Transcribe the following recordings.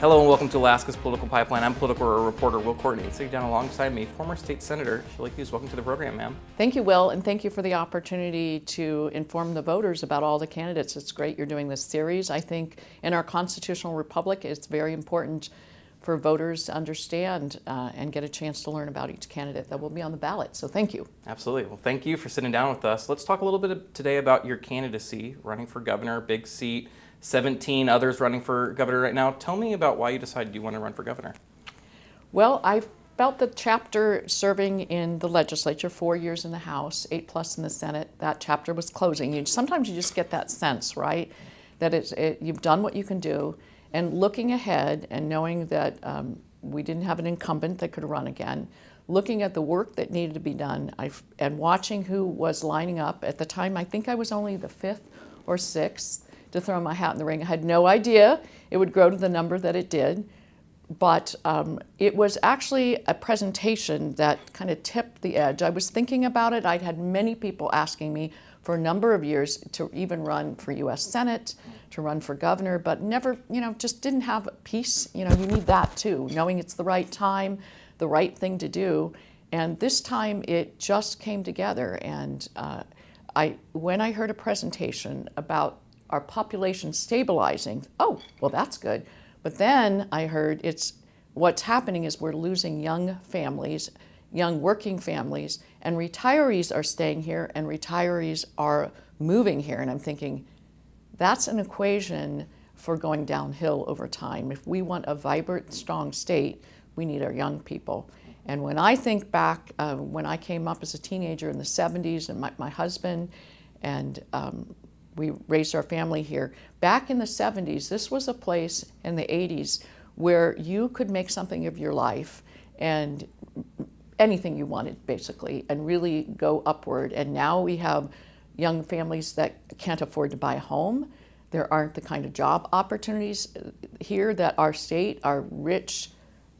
Hello and welcome to Alaska's Political Pipeline. I'm political reporter Will Courtney. And sitting down alongside me, former state senator Shelley Hughes. Welcome to the program, ma'am. Thank you, Will, and thank you for the opportunity to inform the voters about all the candidates. It's great you're doing this series. I think in our constitutional republic, it's very important for voters to understand and get a chance to learn about each candidate that will be on the ballot. So thank you. Absolutely. Well, thank you for sitting down with us. Let's talk a little bit today about your candidacy, running for governor, big seat, 17 others running for governor right now. Tell me about why you decided you want to run for governor. Well, I felt the chapter serving in the legislature, 4 years in the House, 8+ in the Senate, that chapter was closing. Sometimes you just get that sense, right, that you've done what you can do. And looking ahead and knowing that we didn't have an incumbent that could run again, looking at the work that needed to be done, and watching who was lining up. At the time, I think I was only the 5th or 6th to throw my hat in the ring. I had no idea it would grow to the number that it did, but it was actually a presentation that kind of tipped the edge. I was thinking about it. I'd had many people asking me for a number of years to even run for U.S. Senate, to run for governor, but never, just didn't have peace. You need that too, knowing it's the right time, the right thing to do. And this time it just came together. And when I heard a presentation about our population stabilizing, oh, well, that's good. But then I heard what's happening is we're losing young families, young working families, and retirees are staying here and retirees are moving here. And I'm thinking, that's an equation for going downhill over time. If we want a vibrant, strong state, we need our young people. And when I think back, when I came up as a teenager in the 70s, and my husband and we raised our family here. Back in the 70s, this was a place in the 80s where you could make something of your life and anything you wanted, basically, and really go upward. And now we have young families that can't afford to buy a home. There aren't the kind of job opportunities here that our state, our rich,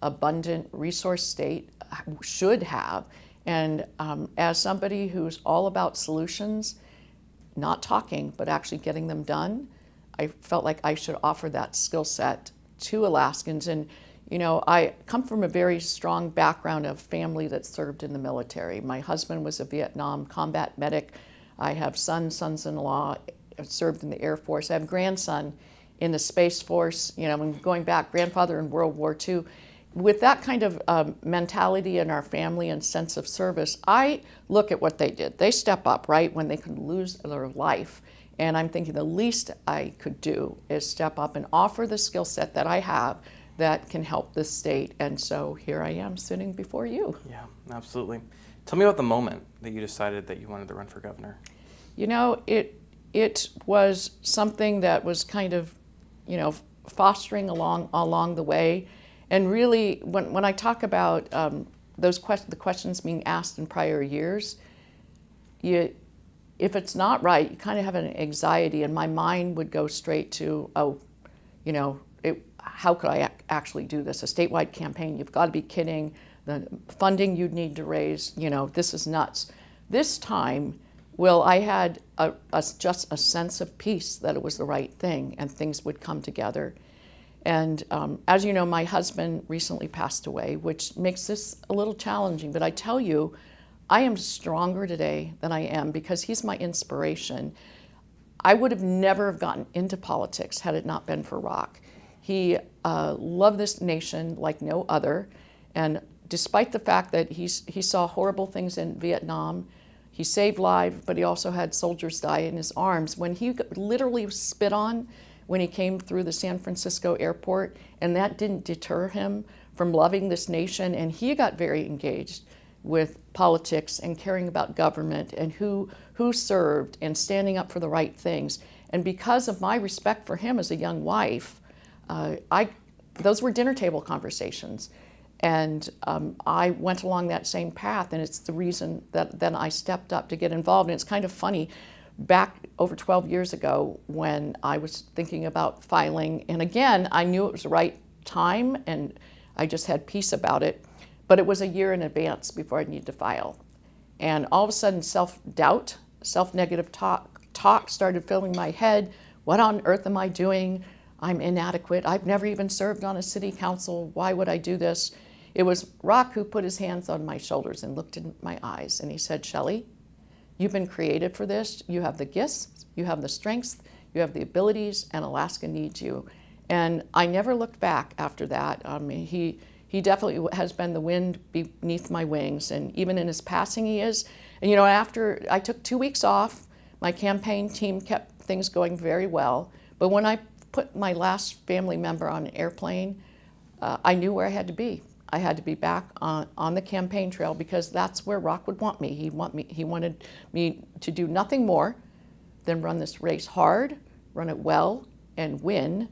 abundant resource state, should have. And as somebody who's all about solutions, not talking, but actually getting them done, I felt like I should offer that skill set to Alaskans. And, I come from a very strong background of family that served in the military. My husband was a Vietnam combat medic. I have sons-in-law served in the Air Force. I have a grandson in the Space Force, and going back, grandfather in World War II. With that kind of mentality in our family and sense of service, I look at what they did. They step up, right, when they could lose their life. And I'm thinking the least I could do is step up and offer the skill set that I have that can help this state. And so here I am sitting before you. Yeah, absolutely. Tell me about the moment that you decided that you wanted to run for governor. It was something that was kind of, fostering along the way. And really, when I talk about the questions being asked in prior years, if it's not right, you kind of have an anxiety, and my mind would go straight to, how could I actually do this? A statewide campaign, you've got to be kidding. The funding you'd need to raise, this is nuts. This time, I had just a sense of peace that it was the right thing and things would come together. And as you know, my husband recently passed away, which makes this a little challenging. But I tell you, I am stronger today than I am because he's my inspiration. I would have never gotten into politics had it not been for Rock. He loved this nation like no other. And despite the fact that he saw horrible things in Vietnam, he saved lives, but he also had soldiers die in his arms. When he literally was spit on, when he came through the San Francisco airport, and that didn't deter him from loving this nation. And he got very engaged with politics and caring about government and who served and standing up for the right things. And because of my respect for him as a young wife, those were dinner table conversations. And I went along that same path, and it's the reason that then I stepped up to get involved. And it's kind of funny, back over 12 years ago when I was thinking about filing, and again, I knew it was the right time and I just had peace about it, but it was a year in advance before I needed to file. And all of a sudden, self-doubt, self-negative talk started filling my head. What on earth am I doing? I'm inadequate. I've never even served on a city council. Why would I do this? It was Rock who put his hands on my shoulders and looked in my eyes, and he said, Shelley, you've been created for this. You have the gifts, you have the strengths, you have the abilities, and Alaska needs you. And I never looked back after that. He definitely has been the wind beneath my wings, and even in his passing he is. And after I took 2 weeks off, my campaign team kept things going very well. But when I put my last family member on an airplane, I knew where I had to be. I had to be back on the campaign trail because that's where Rock would want me. He wanted me to do nothing more than run this race hard, run it well, and win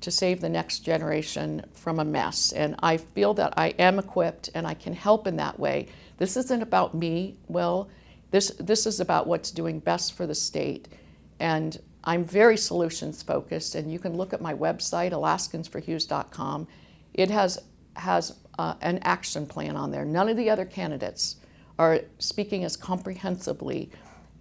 to save the next generation from a mess. And I feel that I am equipped and I can help in that way. This isn't about me, Will. This is about what's doing best for the state. And I'm very solutions focused, and you can look at my website, alaskansforhughes.com. It has an action plan on there. None of the other candidates are speaking as comprehensively.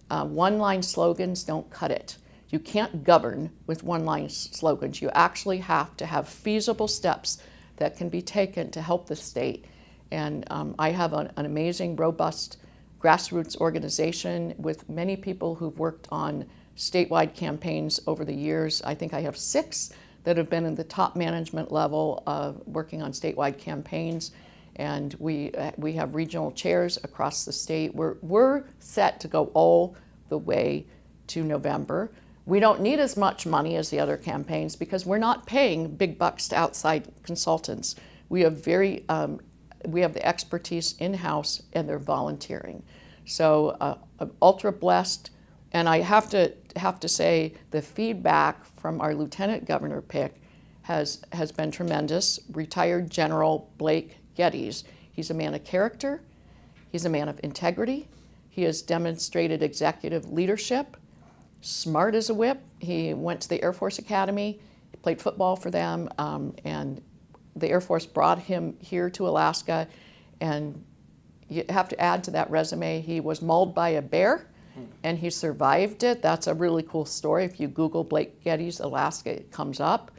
One-line slogans don't cut it. You can't govern with one-line slogans. You actually have to have feasible steps that can be taken to help the state. And I have an amazing, robust grassroots organization with many people who've worked on statewide campaigns over the years. I think I have 6 that have been in the top management level of working on statewide campaigns. And we have regional chairs across the state. We're set to go all the way to November. We don't need as much money as the other campaigns because we're not paying big bucks to outside consultants. We have the expertise in-house, and they're volunteering. So I'm ultra blessed, and I have to say the feedback from our lieutenant governor pick has been tremendous. Retired General Blake Geddes. He's a man of character. He's a man of integrity. He has demonstrated executive leadership. Smart as a whip. He went to the Air Force Academy, played football for them, and the Air Force brought him here to Alaska. And you have to add to that resume, he was mauled by a bear and he survived it. That's a really cool story. If you Google Blake Geddes, Alaska, it comes up.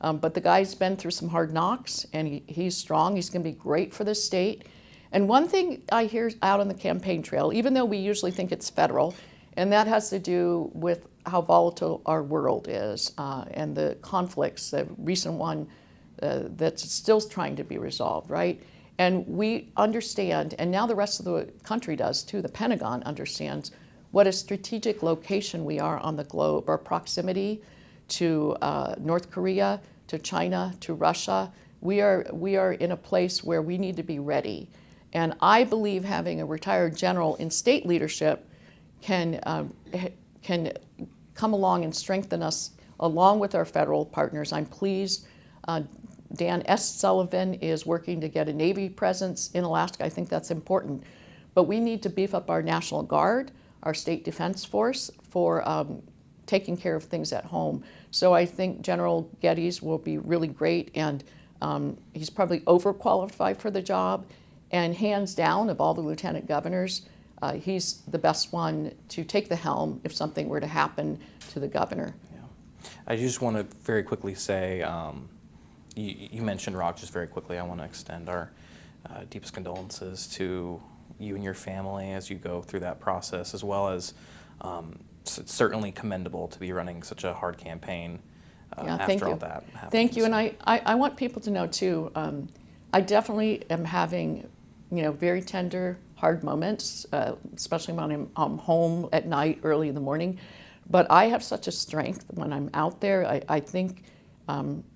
But the guy's been through some hard knocks, and he's strong. He's going to be great for the state. And one thing I hear out on the campaign trail, even though we usually think it's federal, and that has to do with how volatile our world is and the conflicts, the recent one that's still trying to be resolved, right? And we understand, and now the rest of the country does too, the Pentagon understands what a strategic location we are on the globe, our proximity to North Korea, to China, to Russia. We are in a place where we need to be ready. And I believe having a retired general in state leadership can come along and strengthen us along with our federal partners. I'm pleased Dan S. Sullivan is working to get a Navy presence in Alaska. I think that's important. But we need to beef up our National Guard, our State Defense Force for taking care of things at home. So I think General Geddes will be really great, and he's probably overqualified for the job. And hands down, of all the lieutenant governors, he's the best one to take the helm if something were to happen to the governor. Yeah. I just want to very quickly say, you mentioned Rock just very quickly. I want to extend our deepest condolences to you and your family as you go through that process, as well as it's certainly commendable to be running such a hard campaign after all that happened. Thank you, and I want people to know too, I definitely am having very tender, hard moments, especially when I'm home at night, early in the morning. But I have such a strength when I'm out there. I think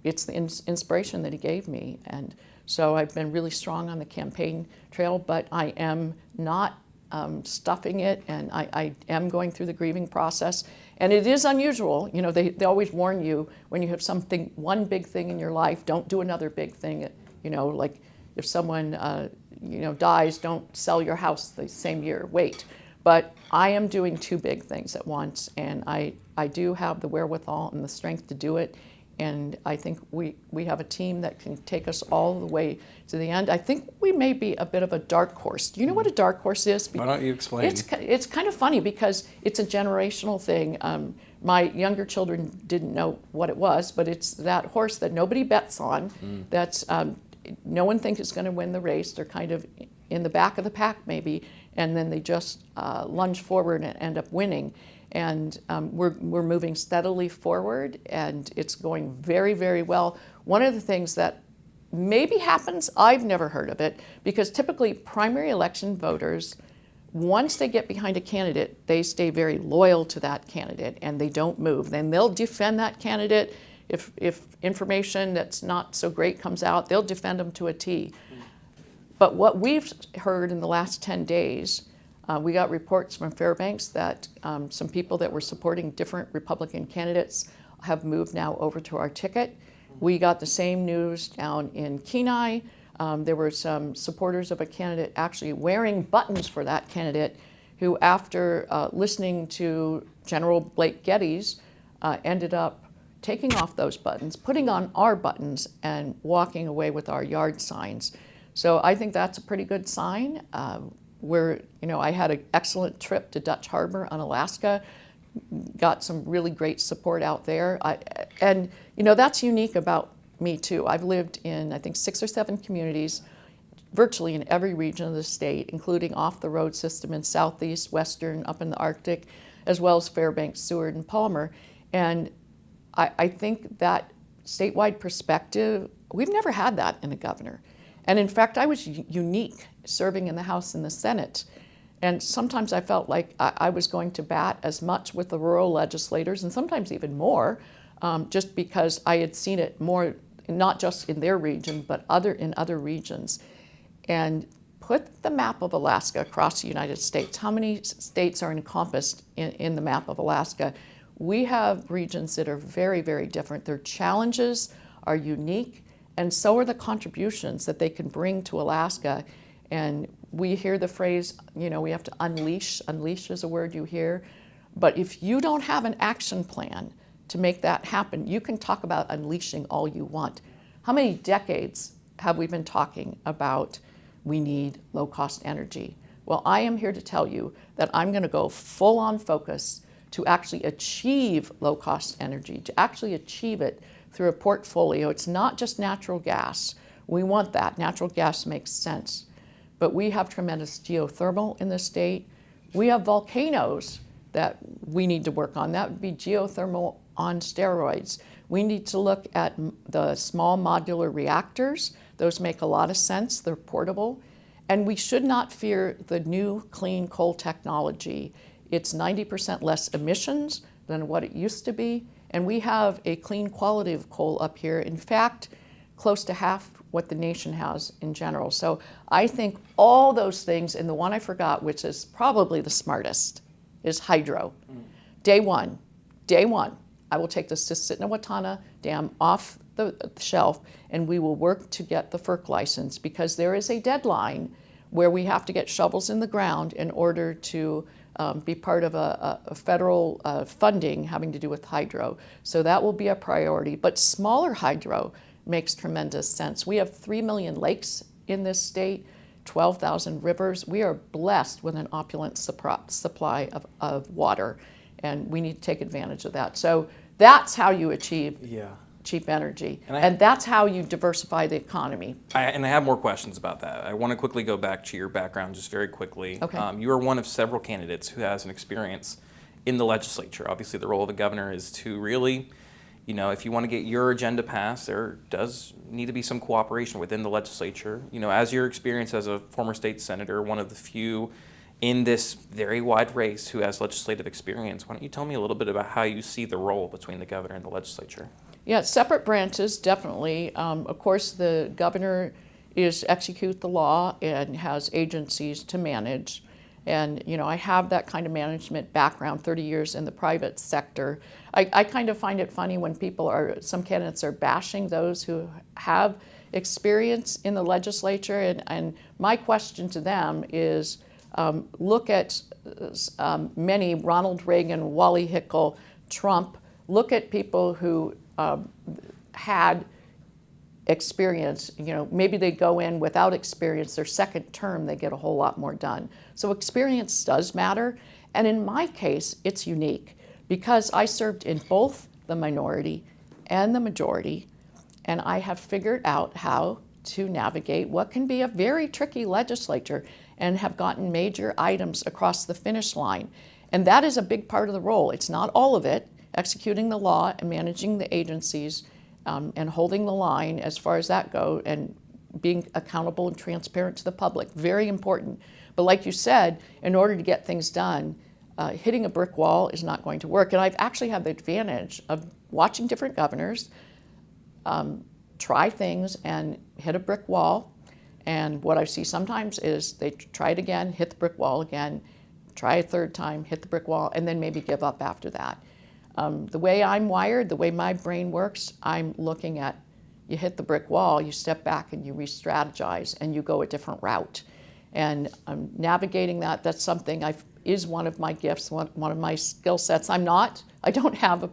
it's the inspiration that he gave me. And so I've been really strong on the campaign trail, but I am not stuffing it, and I am going through the grieving process. And it is unusual. They always warn you when you have one big thing in your life, don't do another big thing. Like if someone dies, don't sell your house the same year, wait. But I am doing 2 big things at once, and I do have the wherewithal and the strength to do it. And I think we have a team that can take us all the way to the end. I think we may be a bit of a dark horse. Do you know what a dark horse is? Why don't you explain? It's kind of funny because it's a generational thing. my younger children didn't know what it was, but it's that horse that nobody bets on, that's no one thinks is going to win the race. They're kind of in the back of the pack maybe, and then they just lunge forward and end up winning. And we're moving steadily forward, and it's going very, very well. One of the things that maybe happens, I've never heard of it, because typically primary election voters, once they get behind a candidate, they stay very loyal to that candidate and they don't move. Then they'll defend that candidate. If information that's not so great comes out, they'll defend them to a T. But what we've heard in the last 10 days, we got reports from Fairbanks that some people that were supporting different Republican candidates have moved now over to our ticket. We got the same news down in Kenai. There were some supporters of a candidate actually wearing buttons for that candidate who, after listening to General Blake Geddes, ended up taking off those buttons, putting on our buttons, and walking away with our yard signs. So I think that's a pretty good sign. I had an excellent trip to Dutch Harbor on Alaska, got some really great support out there. And that's unique about me too. I've lived in, I think, 6 or 7 communities, virtually in every region of the state, including off the road system in Southeast, Western, up in the Arctic, as well as Fairbanks, Seward, and Palmer. And I think that statewide perspective, we've never had that in a governor. And in fact, I was unique serving in the House and the Senate. And sometimes I felt like I was going to bat as much with the rural legislators, and sometimes even more, just because I had seen it more, not just in their region, but in other regions. And put the map of Alaska across the United States. How many states are encompassed in the map of Alaska? We have regions that are very, very different. Their challenges are unique, and so are the contributions that they can bring to Alaska. And we hear the phrase, we have to unleash. Unleash is a word you hear. But if you don't have an action plan to make that happen, you can talk about unleashing all you want. How many decades have we been talking about we need low-cost energy? Well, I am here to tell you that I'm going to go full-on focus to actually achieve low-cost energy, to actually achieve it through a portfolio. It's not just natural gas. We want that. Natural gas makes sense. But we have tremendous geothermal in the state. We have volcanoes that we need to work on. That would be geothermal on steroids. We need to look at the small modular reactors. Those make a lot of sense. They're portable. And we should not fear the new clean coal technology. It's 90% less emissions than what it used to be. And we have a clean quality of coal up here. In fact, close to half what the nation has in general. So I think all those things, and the one I forgot, which is probably the smartest, is hydro. Day one, I will take the Susitna-Watana Dam off the shelf, and we will work to get the FERC license, because there is a deadline where we have to get shovels in the ground in order to be part of a federal funding having to do with hydro. So that will be a priority. But smaller hydro makes tremendous sense. We have 3 million lakes in this state, 12,000 rivers. We are blessed with an opulent supply of water, and we need to take advantage of that. So that's how you achieve cheap energy, and that's how you diversify the economy. And I have more questions about that. I want to quickly go back to your background just very quickly. Okay. You are one of several candidates who has an experience in the legislature. Obviously, the role of the governor is to really, if you want to get your agenda passed, there does need to be some cooperation within the legislature. As your experience as a former state senator, one of the few in this very wide race who has legislative experience, why don't you tell me a little bit about how you see the role between the governor and the legislature? Yeah, separate branches, definitely. Of course, the governor is execute the law and has agencies to manage. And, I have that kind of management background, 30 years in the private sector. I kind of find it funny when some candidates are bashing those who have experience in the legislature. And my question to them is, look at many, Ronald Reagan, Wally Hickel, Trump, look at people who had experience. Maybe they go in without experience, their second term, they get a whole lot more done. So experience does matter. And in my case, it's unique because I served in both the minority and the majority, and I have figured out how to navigate what can be a very tricky legislature and have gotten major items across the finish line. And that is a big part of the role. It's not all of it, executing the law and managing the agencies and holding the line as far as that goes, and being accountable and transparent to the public, very important. But like you said, in order to get things done, hitting a brick wall is not going to work. And I've actually had the advantage of watching different governors try things and hit a brick wall. And what I see sometimes is they try it again, hit the brick wall again, try a third time, hit the brick wall, and then maybe give up after that. The way I'm wired, the way my brain works, I'm looking at, you hit the brick wall, you step back and you re-strategize and you go a different route. And navigating that, that's something is one of my gifts, one of my skill sets. I don't have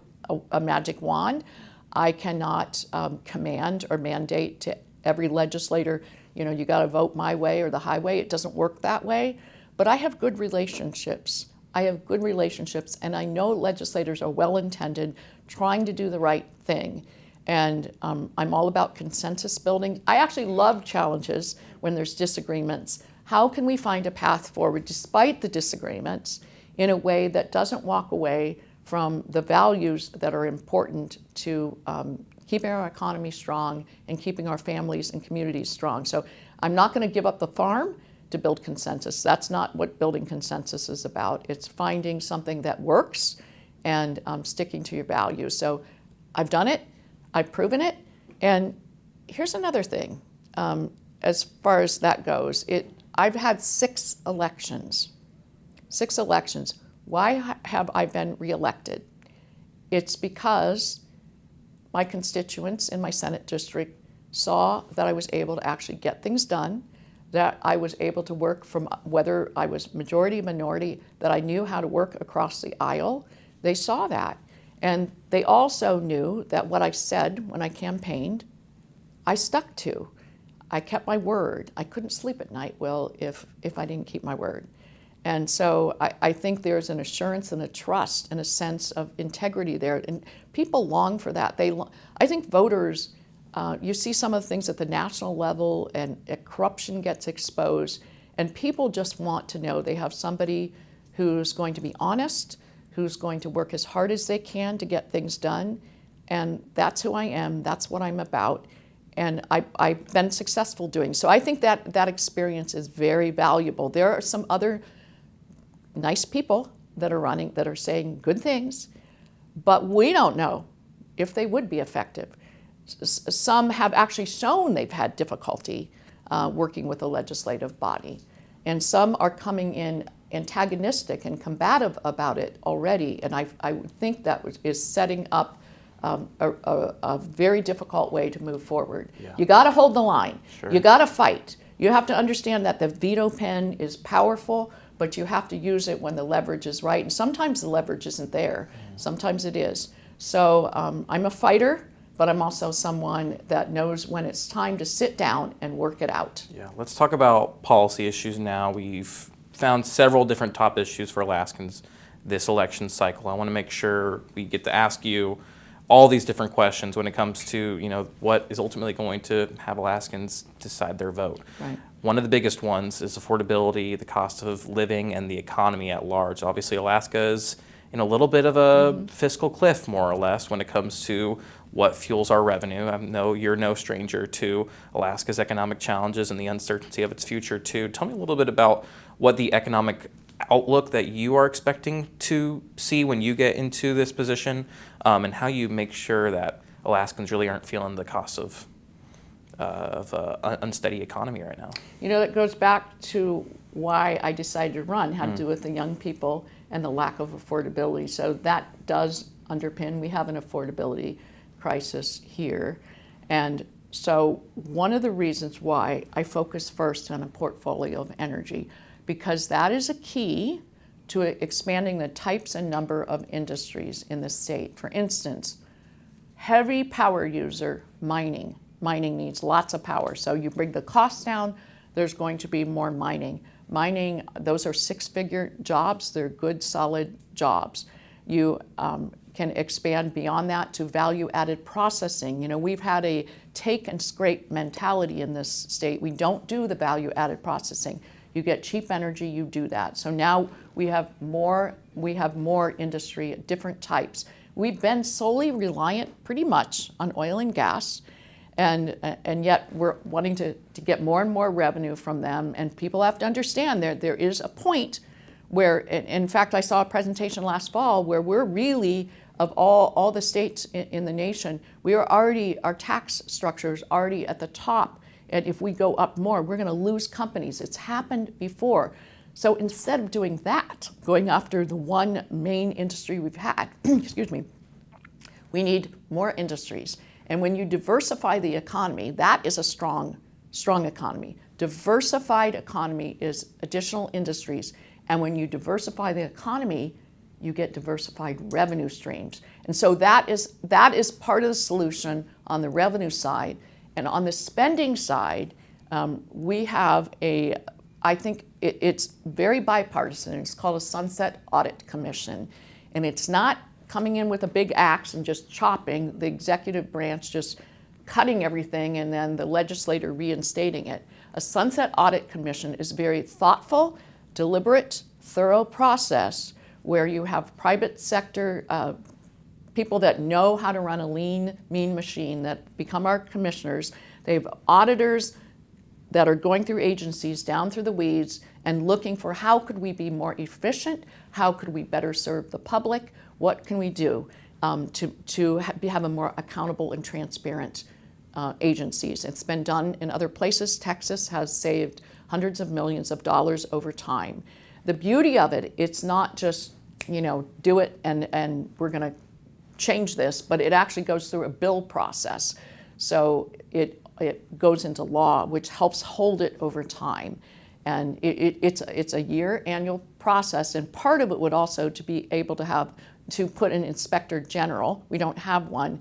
a magic wand. I cannot command or mandate to every legislator, you got to vote my way or the highway. It doesn't work that way. But I have good relationships. And I know legislators are well-intended, trying to do the right thing. And I'm all about consensus building. I actually love challenges when there's disagreements. How can we find a path forward despite the disagreements in a way that doesn't walk away from the values that are important to keeping our economy strong and keeping our families and communities strong? So I'm not going to give up the farm to build consensus. That's not what building consensus is about. It's finding something that works and sticking to your values. So I've done it. I've proven it. And here's another thing. As far as that goes, I've had 6 elections. 6 elections. Why have I been reelected? It's because my constituents in my Senate district saw that I was able to actually get things done, that I was able to work from whether I was majority, minority, that I knew how to work across the aisle. They saw that. And they also knew that what I said when I campaigned, I stuck to. I kept my word. I couldn't sleep at night, if I didn't keep my word. And so I think there's an assurance and a trust and a sense of integrity there. And people long for that. I think voters, you see some of the things at the national level and corruption gets exposed, and people just want to know they have somebody who's going to be honest, who's going to work as hard as they can to get things done. And that's who I am. That's what I'm about. And I've been successful doing so. I think that experience is very valuable. There are some other nice people that are running, that are saying good things, but we don't know if they would be effective. Some have actually shown they've had difficulty working with the legislative body, and some are coming in antagonistic and combative about it already, and I would think that is setting up a very difficult way to move forward. Yeah. You got to hold the line. Sure. You got to fight. You have to understand that the veto pen is powerful, but you have to use it when the leverage is right. And sometimes the leverage isn't there. Sometimes it is. So I'm a fighter, but I'm also someone that knows when it's time to sit down and work it out. Yeah, let's talk about policy issues now. We've found several different top issues for Alaskans this election cycle. I want to make sure we get to ask you all these different questions when it comes to, what is ultimately going to have Alaskans decide their vote. Right. One of the biggest ones is affordability, the cost of living, and the economy at large. Obviously, Alaska is in a little bit of a fiscal cliff, more or less, when it comes to what fuels our revenue. I know you're no stranger to Alaska's economic challenges and the uncertainty of its future, too. Tell me a little bit about what the economic outlook that you are expecting to see when you get into this position, and how you make sure that Alaskans really aren't feeling the cost of an unsteady economy right now. That goes back to why I decided to run, had to do with the young people and the lack of affordability. So that does underpin, we have an affordability crisis here. And so one of the reasons why I focus first on a portfolio of energy, because that is a key to expanding the types and number of industries in the state. For instance, heavy power user mining. Mining needs lots of power. So you bring the costs down, there's going to be more mining. Mining, those are 6-figure jobs. They're good, solid jobs. You can expand beyond that to value-added processing. We've had a take and scrape mentality in this state. We don't do the value-added processing. You get cheap energy, you do that. So now we have more industry, different types. We've been solely reliant pretty much on oil and gas, and yet we're wanting to get more and more revenue from them. And people have to understand there is a point where, in fact, I saw a presentation last fall where we're really, of all the states in the nation, our tax structure is already at the top. And if we go up more, we're going to lose companies. It's happened before. So instead of doing that, going after the one main industry we've had, excuse me, we need more industries. And when you diversify the economy, that is a strong economy. Diversified economy is additional industries. And when you diversify the economy, you get diversified revenue streams. And so that is part of the solution on the revenue side. And on the spending side, we have I think it's very bipartisan. It's called a Sunset Audit Commission. And it's not coming in with a big axe and just chopping, the executive branch just cutting everything and then the legislator reinstating it. A Sunset Audit Commission is very thoughtful, deliberate, thorough process where you have private sector people that know how to run a lean, mean machine that become our commissioners. They have auditors that are going through agencies down through the weeds and looking for how could we be more efficient, how could we better serve the public, what can we do to have a more accountable and transparent agencies. It's been done in other places. Texas has saved hundreds of millions of dollars over time. The beauty of it, it's not just, do it and we're going to change this, but it actually goes through a bill process. So it goes into law, which helps hold it over time. And it's a year annual process. And part of it would also to be able to put an inspector general, we don't have one,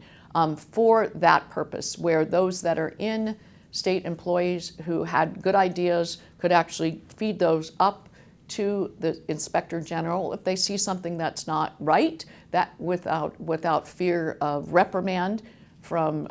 for that purpose, where those that are in state employees who had good ideas could actually feed those up to the inspector general if they see something that's not right, that without fear of reprimand from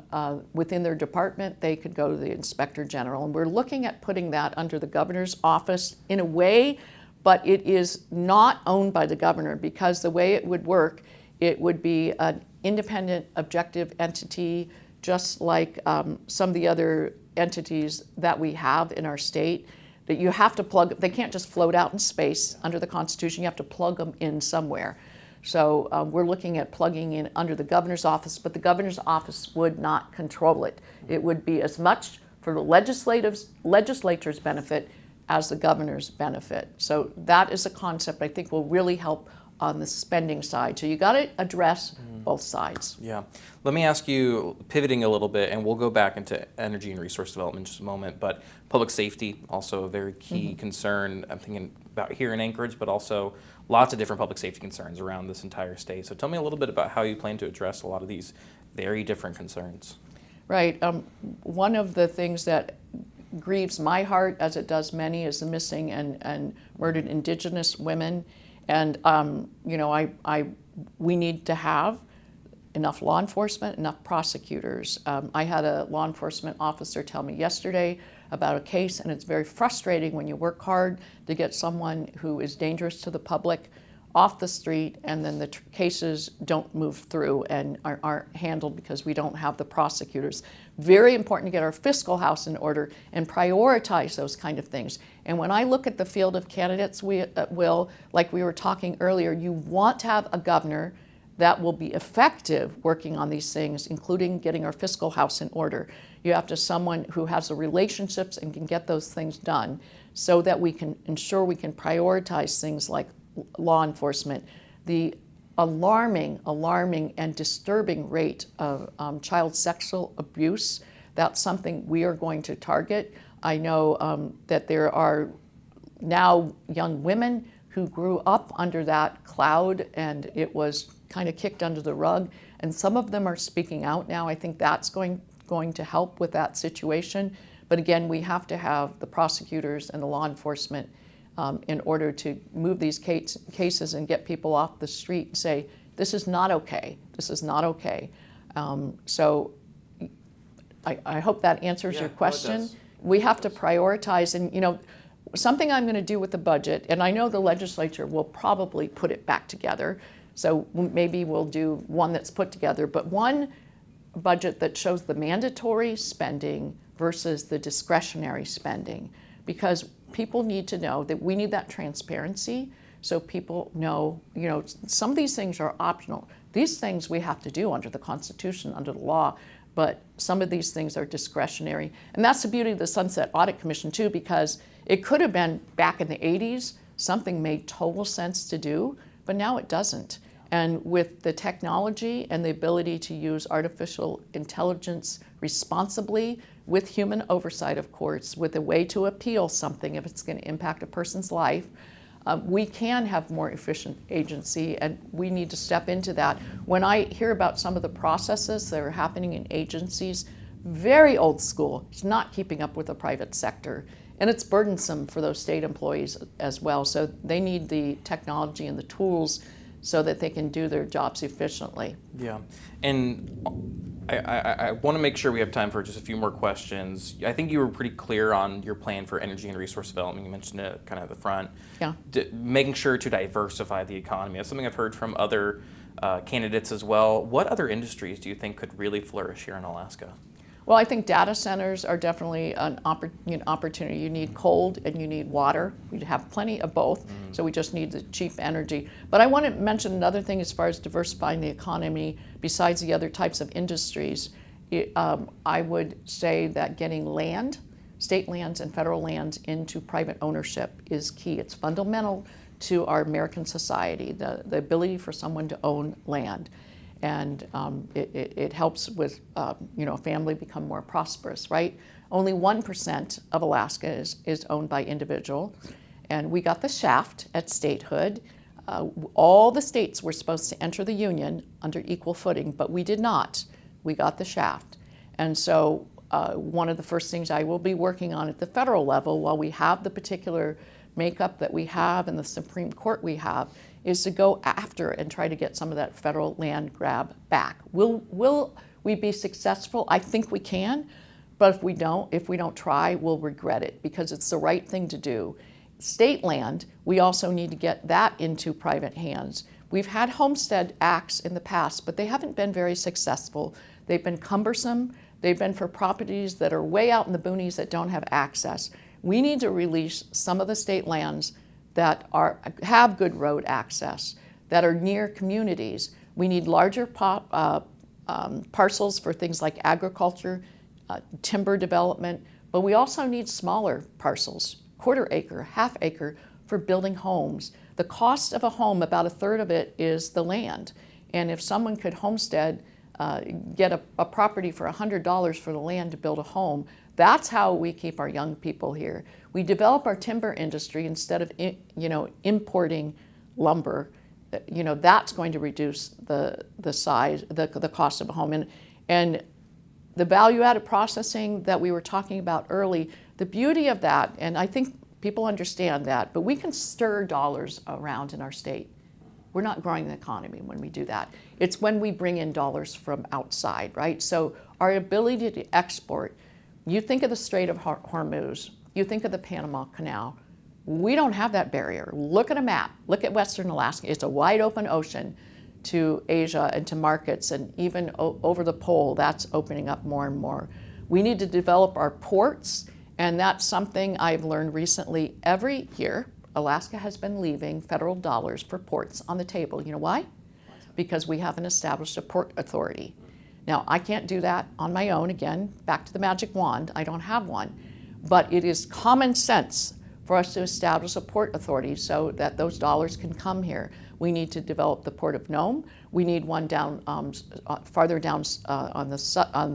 within their department, they could go to the inspector general. And we're looking at putting that under the governor's office in a way, but it is not owned by the governor, because the way it would work, it would be an independent, objective entity, just like some of the other entities that we have in our state, that you have to plug. They can't just float out in space under the Constitution. You have to plug them in somewhere. So we're looking at plugging in under the governor's office, but the governor's office would not control it. It would be as much for the legislature's benefit as the governor's benefit. So that is a concept I think will really help on the spending side. So you got to address both sides. Yeah. Let me ask you, pivoting a little bit, and we'll go back into energy and resource development in just a moment, but public safety, also a very key concern. I'm thinking about here in Anchorage, but also lots of different public safety concerns around this entire state. So tell me a little bit about how you plan to address a lot of these very different concerns. Right. One of the things that grieves my heart, as it does many, is the missing and murdered Indigenous women. And we need to have enough law enforcement, enough prosecutors. I had a law enforcement officer tell me yesterday about a case, and it's very frustrating when you work hard to get someone who is dangerous to the public off the street, and then the cases don't move through and aren't handled because we don't have the prosecutors. Very important to get our fiscal house in order and prioritize those kind of things. And when I look at the field of candidates, like we were talking earlier, you want to have a governor that will be effective working on these things, including getting our fiscal house in order. You have to someone who has the relationships and can get those things done so that we can ensure we can prioritize things like law enforcement. The alarming and disturbing rate of child sexual abuse, that's something we are going to target. I know that there are now young women who grew up under that cloud and it was kind of kicked under the rug, and some of them are speaking out now. I think that's going to help with that situation. But again, we have to have the prosecutors and the law enforcement in order to move these cases and get people off the street and say, This is not okay. This is not okay. So I hope that answers your question. does. We have to prioritize, and something I'm going to do with the budget, and I know the legislature will probably put it back together, so maybe we'll do one that's put together, but one budget that shows the mandatory spending versus the discretionary spending, because people need to know that we need that transparency, so people know, some of these things are optional. These things we have to do under the Constitution, under the law, but some of these things are discretionary. And that's the beauty of the Sunset Audit Commission too, because it could have been back in the 80s, something made total sense to do, but now it doesn't. And with the technology and the ability to use artificial intelligence responsibly, with human oversight, of course, with a way to appeal something if it's going to impact a person's life, we can have more efficient agency, and we need to step into that. When I hear about some of the processes that are happening in agencies, very old school, it's not keeping up with the private sector. And it's burdensome for those state employees as well. So they need the technology and the tools so that they can do their jobs efficiently. Yeah, and I want to make sure we have time for just a few more questions. I think you were pretty clear on your plan for energy and resource development. You mentioned it kind of at the front. Yeah. Making sure to diversify the economy. That's something I've heard from other candidates as well. What other industries do you think could really flourish here in Alaska? Well, I think data centers are definitely an opportunity. You need cold and you need water. We have plenty of both, so we just need the cheap energy. But I want to mention another thing as far as diversifying the economy besides the other types of industries. I would say that getting land, state lands and federal lands into private ownership is key. It's fundamental to our American society, the ability for someone to own land. And it helps with, a family become more prosperous, right? Only 1% of Alaska is owned by individual. And we got the shaft at statehood. All the states were supposed to enter the union under equal footing, but we did not. We got the shaft. And so one of the first things I will be working on at the federal level, while we have the particular makeup that we have and the Supreme Court we have, is to go after and try to get some of that federal land grab back. Will we be successful? I think we can, but if we don't try, we'll regret it, because it's the right thing to do. State land, we also need to get that into private hands. We've had homestead acts in the past, but they haven't been very successful. They've been cumbersome. They've been for properties that are way out in the boonies that don't have access. We need to release some of the state lands that have good road access, that are near communities. We need larger parcels for things like agriculture, timber development, but we also need smaller parcels, quarter acre, half acre, for building homes. The cost of a home, about a third of it is the land. And if someone could homestead, get a property for $100 for the land to build a home, that's how we keep our young people here. We develop our timber industry instead of importing lumber. That's going to reduce the size, the cost of a home. And the value-added processing that we were talking about early, the beauty of that, and I think people understand that, but we can stir dollars around in our state. We're not growing the economy when we do that. It's when we bring in dollars from outside, right? So our ability to export, you think of the Strait of Hormuz, you think of the Panama Canal. We don't have that barrier. Look at a map. Look at Western Alaska. It's a wide open ocean to Asia and to markets, and even over the pole, that's opening up more and more. We need to develop our ports, and that's something I've learned recently. Every year, Alaska has been leaving federal dollars for ports on the table. You know why? Because we haven't established a port authority. Now, I can't do that on my own. Again, back to the magic wand, I don't have one. But it is common sense for us to establish a port authority so that those dollars can come here. We need to develop the Port of Nome. We need one down farther down on the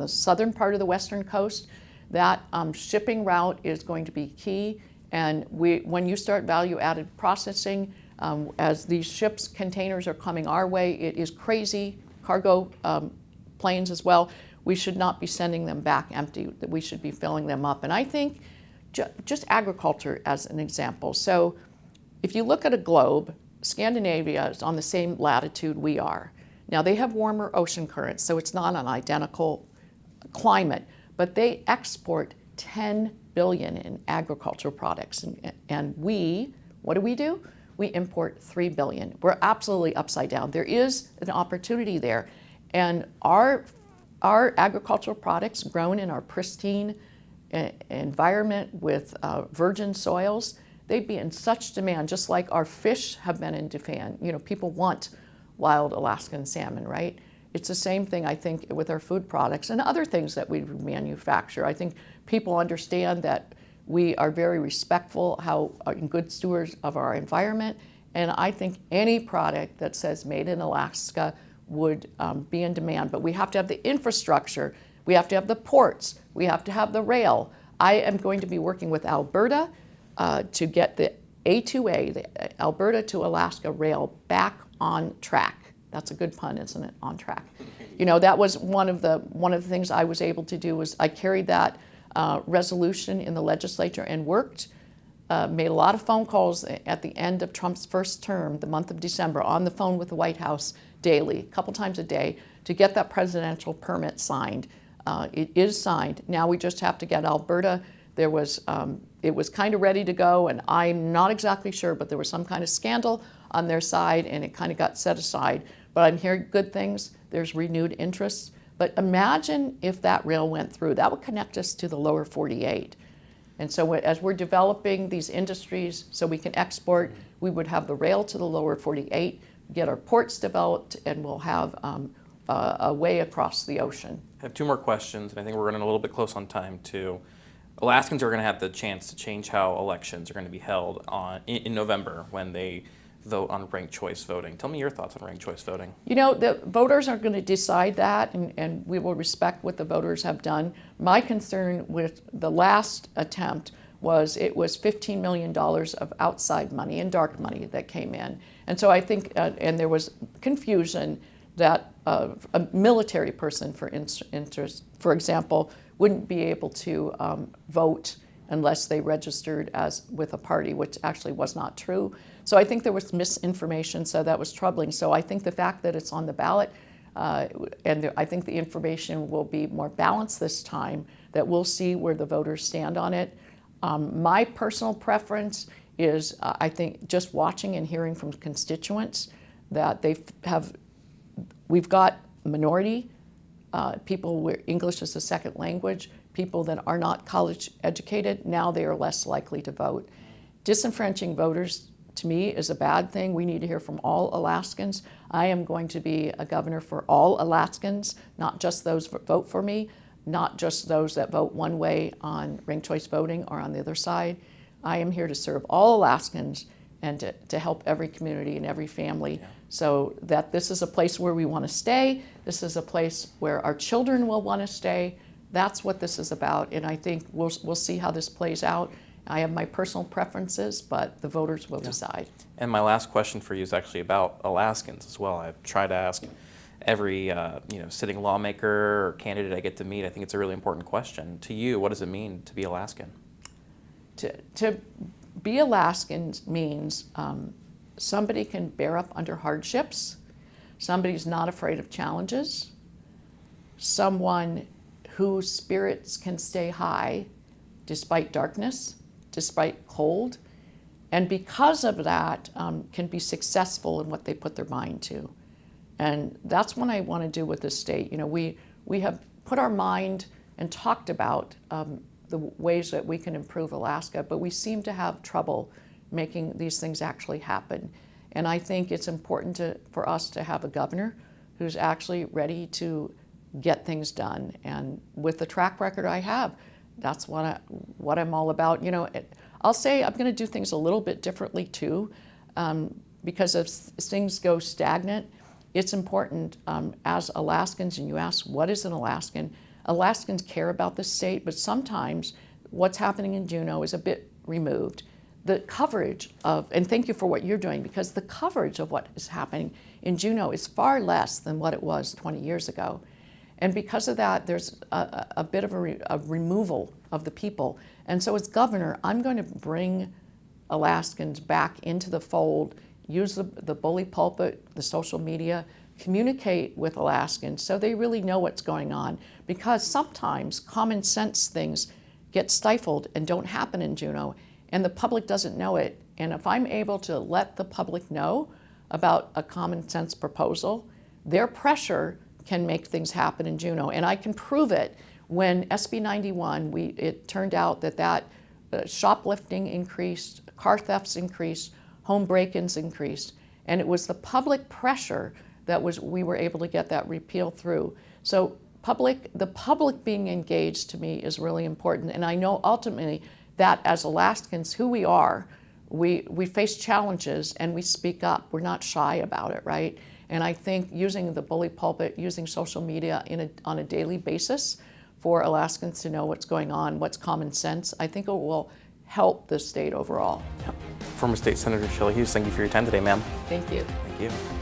southern part of the western coast. That shipping route is going to be key. And when you start value-added processing, as these ships, containers are coming our way, it is crazy. Cargo planes as well. We should not be sending them back empty. That we should be filling them up. And I think just agriculture as an example. So if you look at a globe, Scandinavia is on the same latitude we are. Now they have warmer ocean currents, so it's not an identical climate, but they export 10 billion in agricultural products. And what do? We import 3 billion. We're absolutely upside down. There is an opportunity there. And our agricultural products grown in our pristine environment with virgin soils, they'd be in such demand, just like our fish have been in demand. You know, people want wild Alaskan salmon, right? It's the same thing, I think, with our food products and other things that we manufacture. I think people understand that we are very respectful, good stewards of our environment, and I think any product that says made in Alaska would be in demand. But we have to have the infrastructure, we have to have the ports, we have to have the rail. I am going to be working with Alberta to get the A2A, the Alberta to Alaska rail, back on track. That's a good pun, isn't it? On track. You know, that was one of the things I was able to do. Was I carried that resolution in the legislature and worked, made a lot of phone calls at the end of Trump's first term, the month of December, on the phone with the White House daily, a couple times a day, to get that presidential permit signed. It is signed. Now we just have to get Alberta. It was kind of ready to go, and I'm not exactly sure, but there was some kind of scandal on their side, and it kind of got set aside. But I'm hearing good things. There's renewed interest. But imagine if that rail went through. That would connect us to the lower 48. And so as we're developing these industries so we can export, we would have the rail to the lower 48, get our ports developed, and we'll have a way across the ocean. I have two more questions, and I think we're running a little bit close on time too. Alaskans are going to have the chance to change how elections are going to be held in November when they vote on ranked choice voting. Tell me your thoughts on ranked choice voting. You know, the voters are going to decide that, and we will respect what the voters have done. My concern with the last attempt was it was $15 million of outside money and dark money that came in. And so I think, and there was confusion that a military person, for example, wouldn't be able to vote unless they registered as with a party, which actually was not true. So I think there was misinformation, so that was troubling. So I think the fact that it's on the ballot, and I think the information will be more balanced this time, that we'll see where the voters stand on it. My personal preference is, I think, just watching and hearing from constituents that we've got minority people where English is a second language, people that are not college educated, now they are less likely to vote. Disenfranchising voters, to me, is a bad thing. We need to hear from all Alaskans. I am going to be a governor for all Alaskans, not just those that vote for me, not just those that vote one way on ranked choice voting or on the other side. I am here to serve all Alaskans and to help every community and every family, so that this is a place where we want to stay. This is a place where our children will want to stay. That's what this is about, and I think we'll see how this plays out. I have my personal preferences, but the voters will decide. And my last question for you is actually about Alaskans as well. I try to ask every sitting lawmaker or candidate I get to meet. I think it's a really important question. To you, what does it mean to be Alaskan? To be Alaskan means somebody can bear up under hardships, somebody's not afraid of challenges, someone whose spirits can stay high despite darkness, despite cold, and because of that can be successful in what they put their mind to. And that's what I want to do with this state. You know, we have put our mind and talked about the ways that we can improve Alaska, but we seem to have trouble making these things actually happen. And I think it's important for us to have a governor who's actually ready to get things done. And with the track record I have, that's what I'm all about. You know, I'll say I'm going to do things a little bit differently too, because if things go stagnant, it's important as Alaskans, and you ask, what is an Alaskan? Alaskans care about the state, but sometimes what's happening in Juneau is a bit removed. The coverage of, and thank you for what you're doing, because the coverage of what is happening in Juneau is far less than what it was 20 years ago. And because of that, there's a bit of a removal of the people. And so as governor, I'm going to bring Alaskans back into the fold, use the bully pulpit, the social media, communicate with Alaskans so they really know what's going on, because sometimes common sense things get stifled and don't happen in Juneau, and the public doesn't know it. And if I'm able to let the public know about a common sense proposal, their pressure can make things happen in Juneau. And I can prove it. When SB 91, it turned out that shoplifting increased, car thefts increased, home break-ins increased, and it was the public pressure that we were able to get that repeal through. So the public being engaged to me is really important, and I know ultimately that as Alaskans, who we are, we face challenges and we speak up. We're not shy about it, right? And I think using the bully pulpit, using social media on a daily basis for Alaskans to know what's going on, what's common sense, I think it will help the state overall. Former State Senator Shelley Hughes, thank you for your time today, ma'am. Thank you. Thank you.